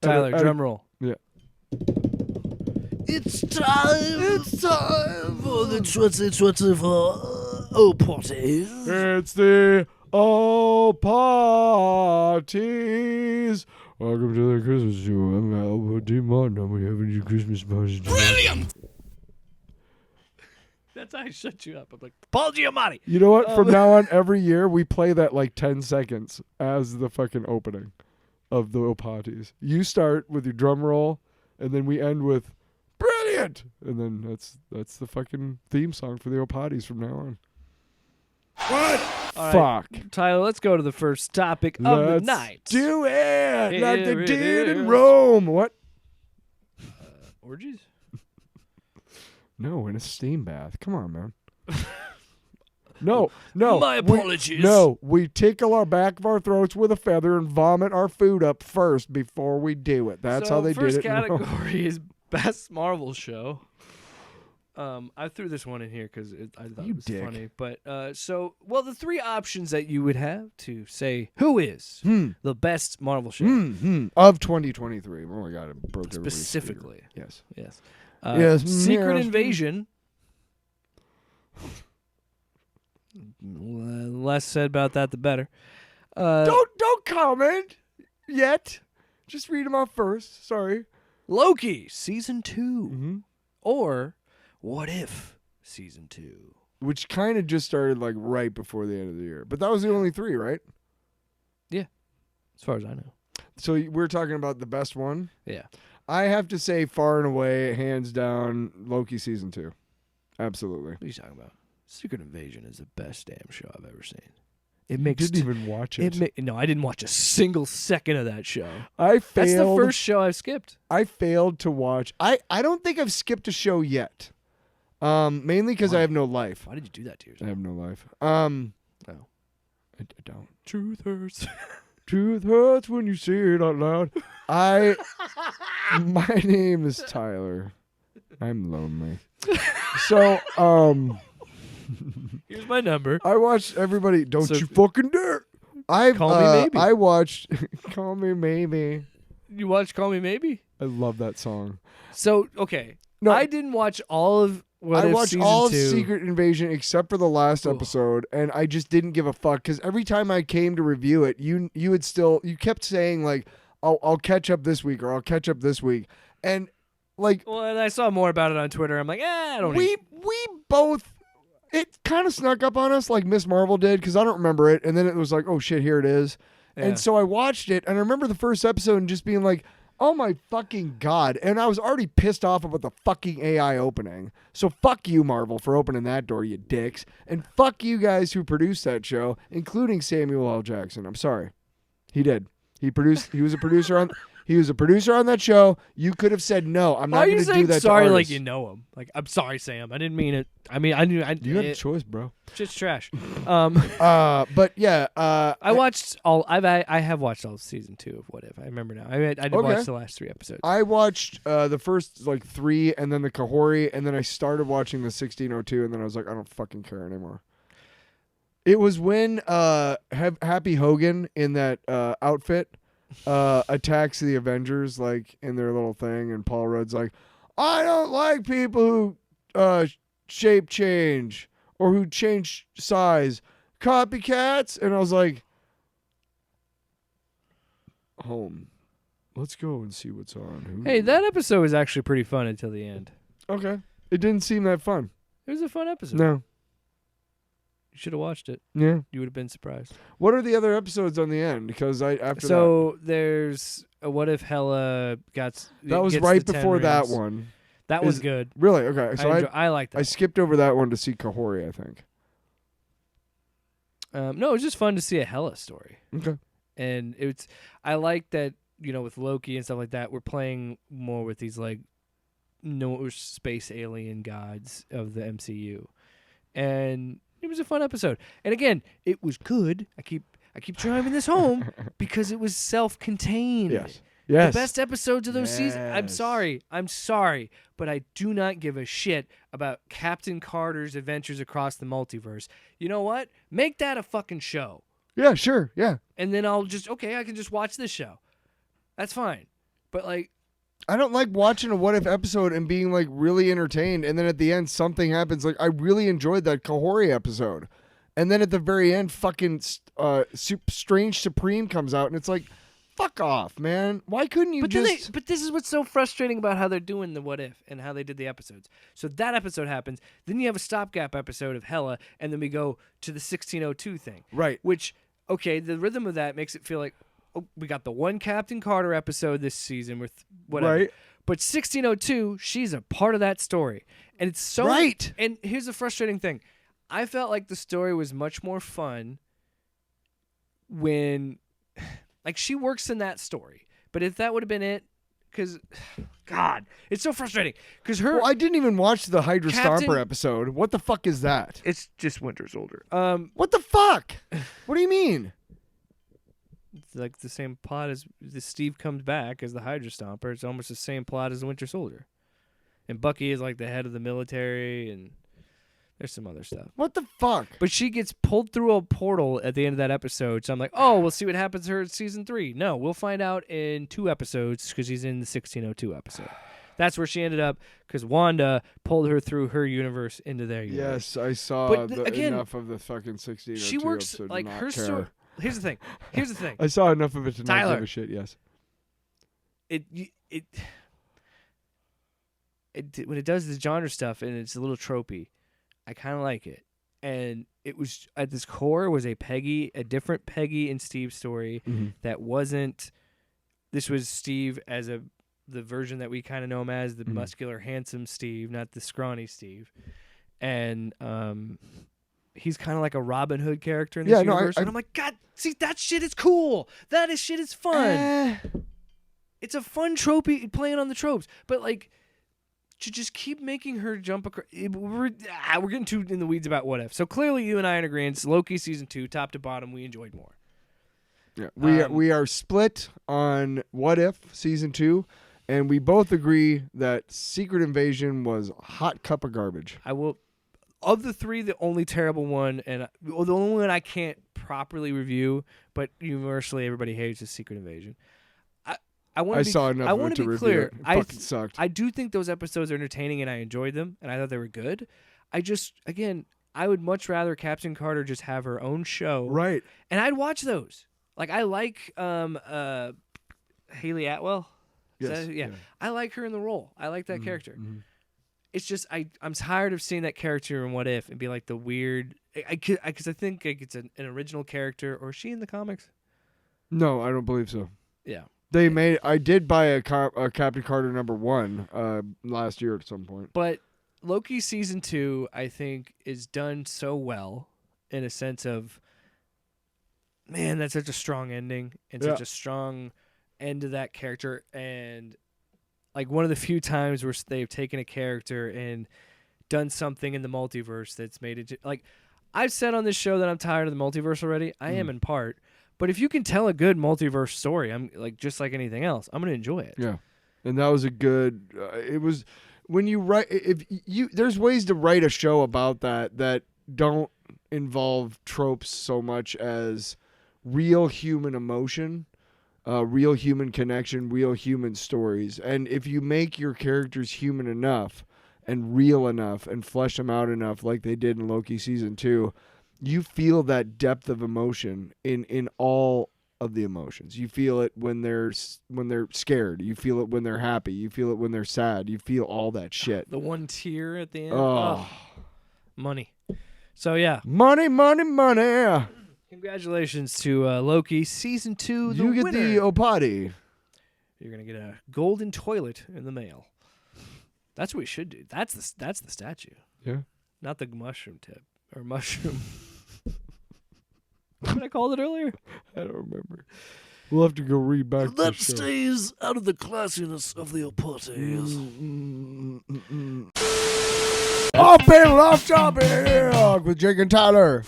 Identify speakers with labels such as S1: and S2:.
S1: Tyler, drum roll.
S2: Yeah.
S1: It's time for the 2024 OPOTYs.
S2: It's the OPOTYs. Welcome to the Christmas show. I'm Albert Martin. I'm having your Christmas party.
S1: Brilliant! That's how I shut you up. I'm like, Paul Giamatti.
S2: You know what? From now on, every year, we play that like 10 seconds as the fucking opening of the OPOTYs. You start with your drum roll, and then we end with brilliant! And then that's the fucking theme song for the OPOTYs from now on. What?
S1: All
S2: Fuck.
S1: Right, Tyler, let's go to the first topic of the night.
S2: Do it like they
S1: Here
S2: did
S1: it
S2: in
S1: is.
S2: Rome. What?
S1: Orgies?
S2: No, in a steam bath. Come on, man. No.
S1: My apologies.
S2: We tickle our back of our throats with a feather and vomit our food up first before we do it. That's how they did it.
S1: First category is Best Marvel Show. I threw this one in here because I thought it was funny. But the three options that you would have to say who is the best Marvel show
S2: of 2023. Oh my God, it broke everybody's
S1: specifically.
S2: speaker. Yes.
S1: Yes. Secret Invasion. Less said about that, the better.
S2: Don't comment yet. Just read them off first. Sorry.
S1: Loki season 2,
S2: Mm-hmm.
S1: or What If season 2,
S2: which kind of just started like right before the end of the year. But that was the only three, right?
S1: Yeah, as far as I know.
S2: So we're talking about the best one.
S1: Yeah.
S2: I have to say, far and away, hands down, Loki season 2. Absolutely.
S1: What are you talking about? Secret Invasion is the best damn show I've ever seen.
S2: You didn't even watch it.
S1: No, I didn't watch a single second of that show.
S2: I failed.
S1: That's the first show I've skipped.
S2: I failed to watch. I don't think I've skipped a show yet. Mainly because I have no life.
S1: Why did you do that to
S2: I
S1: yourself?
S2: have no life.
S1: No.
S2: I don't.
S1: Truth hurts.
S2: Truth hurts when you say it out loud. My name is Tyler. I'm lonely. So,
S1: Here's my number.
S2: I watched everybody. Don't
S1: So-
S2: you fucking dare!
S1: Call Me Maybe.
S2: I watched Call Me Maybe.
S1: You watched Call Me Maybe?
S2: I love that song.
S1: So, okay.
S2: No.
S1: I didn't watch all of What
S2: I
S1: If
S2: watched
S1: season
S2: all of
S1: 2.
S2: Secret Invasion except for the last
S1: Ooh.
S2: episode, and I just didn't give a fuck because every time I came to review it, you kept saying like, I'll catch up this week or I'll catch up this week, and like
S1: Well, and I saw more about it on Twitter. I'm like, I don't
S2: we both. It kind of snuck up on us like Miss Marvel did because I don't remember it, and then it was like, oh shit, here it is.
S1: Yeah.
S2: And so I watched it, and I remember the first episode and just being like, oh my fucking God. And I was already pissed off about the fucking AI opening. So fuck you, Marvel, for opening that door, you dicks. And fuck you guys who produced that show, including Samuel L. Jackson. I'm sorry. He did. He was a producer on that show. You could have said no. I'm not going to do that.
S1: Sorry,
S2: to
S1: like
S2: artists.
S1: you know him. Like, I'm sorry, Sam. I didn't mean it. I mean, I knew.
S2: You had a choice, bro.
S1: Shit's trash.
S2: But yeah,
S1: I watched all. I have watched all of season 2 of What If. I remember now. I did watch the last 3 episodes.
S2: I watched the first like 3, and then the Kahori, and then I started watching the 1602, and then I was like, I don't fucking care anymore. It was when Happy Hogan in that outfit attacks the Avengers like in their little thing, and Paul Rudd's like, I don't like people who shape change or who change size, copycats. And I was like, home. Let's go and see what's on.
S1: Hey, that episode was actually pretty fun until the end.
S2: Okay. It didn't seem that fun.
S1: It was a fun episode.
S2: No.
S1: You should have watched it.
S2: Yeah.
S1: You would have been surprised.
S2: What are the other episodes on the end? Because
S1: There's a What If Hella
S2: that was right before that one.
S1: That was good.
S2: Really? Okay. So
S1: I like that.
S2: I skipped over that one to see Kahori, I think.
S1: No, it was just fun to see a Hella story.
S2: Okay.
S1: And I like that, with Loki and stuff like that, we're playing more with these like space alien gods of the MCU. And it was a fun episode. And again, it was good. I keep driving this home because it was self-contained.
S2: Yes.
S1: The best episodes of those seasons.
S2: Yes.
S1: I'm sorry, but I do not give a shit about Captain Carter's adventures across the multiverse. You know what? Make that a fucking show.
S2: Yeah, sure. Yeah.
S1: And then I can just watch this show. That's fine. But like,
S2: I don't like watching a What If episode and being like really entertained, and then at the end something happens. Like I really enjoyed that Kahori episode, and then at the very end, fucking Strange Supreme comes out, and it's like, fuck off, man. Why couldn't you just?
S1: But this is what's so frustrating about how they're doing the What If and how they did the episodes. So that episode happens, then you have a stopgap episode of Hela, and then we go to the 1602 thing,
S2: Right.
S1: Which, okay, the rhythm of that makes it feel like, oh, we got the one Captain Carter episode this season with whatever.
S2: Right.
S1: But 1602, she's a part of that story. And it's so...
S2: Right.
S1: And here's the frustrating thing. I felt like the story was much more fun when... Like, she works in that story. But if that would have been it... Because... God, it's so frustrating. Because her...
S2: Well, I didn't even watch the Hydra
S1: Captain...
S2: Stomper episode. What the fuck is that?
S1: It's just Winter Soldier.
S2: What the fuck? What do you mean?
S1: It's like the same plot as the Steve comes back as the Hydra Stomper. It's almost the same plot as the Winter Soldier. And Bucky is like the head of the military, and there's some other stuff.
S2: What the fuck?
S1: But she gets pulled through a portal at the end of that episode, so I'm like, oh, we'll see what happens to her in season 3. No, we'll find out in 2 episodes because she's in the 1602 episode. That's where she ended up because Wanda pulled her through her universe into their universe.
S2: Yes, I saw enough of the fucking 1602
S1: she works
S2: episode
S1: like
S2: to not
S1: her
S2: care.
S1: story. Here's the thing.
S2: I saw enough of it to
S1: Tyler.
S2: not give a shit. Yes.
S1: It when it does this genre stuff and it's a little tropey, I kind of like it. And it was at this core was a different Peggy and Steve story that wasn't. This was Steve as the version that we kind of know him as, the muscular, handsome Steve, not the scrawny Steve. And he's kind of like a Robin Hood character in this universe. And I'm like, God, see, that shit is cool. Shit is fun. It's a fun trope playing on the tropes. But like, to just keep making her jump across. We're getting too in the weeds about What If. So clearly you and I are in agreement. Loki season 2, top to bottom, we enjoyed more.
S2: Yeah, we are split on What If season 2. And we both agree that Secret Invasion was a hot cup of garbage.
S1: Of the 3, the only terrible one, and the only one I can't properly review, but universally everybody hates is Secret Invasion. I
S2: saw enough of it to review it. It fucking sucked.
S1: I do think those episodes are entertaining, and I enjoyed them, and I thought they were good. I would much rather Captain Carter just have her own show.
S2: Right.
S1: And I'd watch those. Like, I like Haley Atwell.
S2: Yes.
S1: Yeah. I like her in the role. I like that character.
S2: Mm-hmm.
S1: It's just I'm tired of seeing that character in What If and be like the weird. Because I think like it's an original character, or is she in the comics?
S2: No, I don't believe so.
S1: Yeah,
S2: I did buy a Captain Carter #1 last year at some point.
S1: But Loki season 2, I think, is done so well in a sense of, man, that's such a strong ending and such a strong end to that character, and like one of the few times where they've taken a character and done something in the multiverse that's made it like I've said on this show that I'm tired of the multiverse already. I am in part, but if you can tell a good multiverse story, I'm like just like anything else, I'm gonna enjoy it.
S2: Yeah, and that was a good. It was when you write. There's ways to write a show about that don't involve tropes so much as real human emotion. Real human connection, real human stories. And if you make your characters human enough and real enough and flesh them out enough like they did in Loki season 2, you feel that depth of emotion in all of the emotions. You feel it when they're scared. You feel it when they're happy. You feel it when they're sad. You feel all that shit.
S1: The one tear at the end.
S2: Oh.
S1: Money. So yeah.
S2: Money, money, money.
S1: Congratulations to Loki season 2.
S2: You get
S1: winner.
S2: the OPOTY.
S1: You're gonna get a golden toilet in the mail. That's what we should do. That's the statue.
S2: Yeah.
S1: Not the mushroom tip or mushroom. What did I call it earlier?
S2: I don't remember. We'll have to go read back.
S1: That stays out of the classiness of the OPOTYs.
S2: Offpanelofftopic with Jake and Tyler.